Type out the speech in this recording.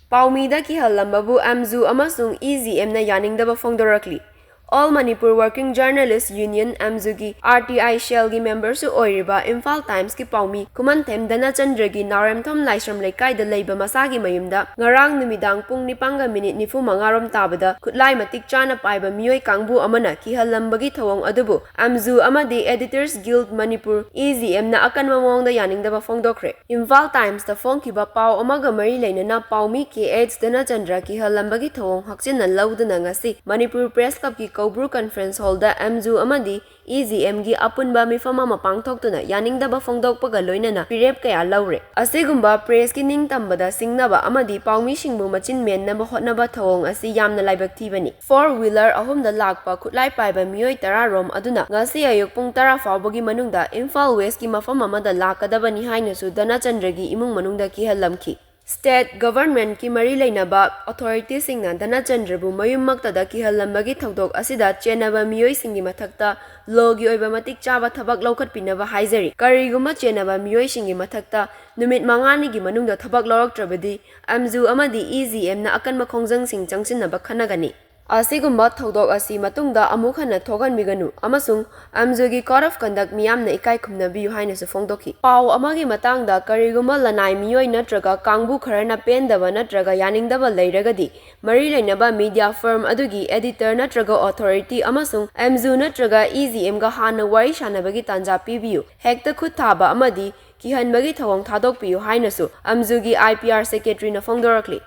Paomee da kihallambabu amzu amasung EZM na yaningdaba fongdokkhre. All Manipur Working Journalists Union (AMZU) RTI Shell gi members su oiriba Imphal Times ki Paomee Kumanthem Dhanachandra gi Nauremthom Laisram Laikai da leiba masagi mayumda ngarang numidang pung 9:45 rom tabada khutlai matik chana paiba miyoi kangbu amana kihalambagi thawong adubu AMZU amadi Editors Guild Manipur EZM na akan mamongda yaningdaba fongdokkhre. Imphal Times da fongkiba pau amaga mari leinana Paomee ki AIDS Dhanachandra kihalambagi thawong hakchinna lauduna ngasi Manipur Press Club ki Kobru Conference Hall da AMZU amadi EZM gi apunba mifama mapangthoktuna yaningdaba fongdokpaga loinana pirep kaya laure. Asigumba press ki ningtambada singnaba amadi Paomee singbu Machin Mennaba Hotnaba thawong asi yamna laibak thibani. 4-wheeler ahumda lakpa khutlai paiba miyoi 10 rom aduna ngasi ayuk pung 10 fawbagi manungda Imphal West ki mafam amada lakadabani hainasu Dhanachandra gi imung manungda kihallamki. State government ki mari leinaba authority singna Dhanachandra bu mayummaktada kihalambagi thawdok asida chenaba miyoi singi mathakta law gi oiba matik chaba thabak laukhatpinaba haizari. Kariguma chenaba miyoi singi mathakta numit mangani gi manungda thabak lawraktrabadi AMZU amadi EZM na akanma khongjang sing changsinnaba khanagani. Asigumba thawdok asi matungda amuk hana thoganmiganu amasung AMZU gi code of conduct miyamna ikai khumnabiyu hainasu fongdokhi. Pau amagi matangda kariguma lanai miyoi natraga kangbu kharana pendaba natraga yaningdaba leiragadi mari leinaba media firm adugi editor natraga authority amasung AMZU natraga EZM ga hana wari shanabagi tanja pibiyu hekta khut thaba amadi kihanbagi thawong thadokpiyu hainasu AMZU gi IPR secretary na fongdokkhre.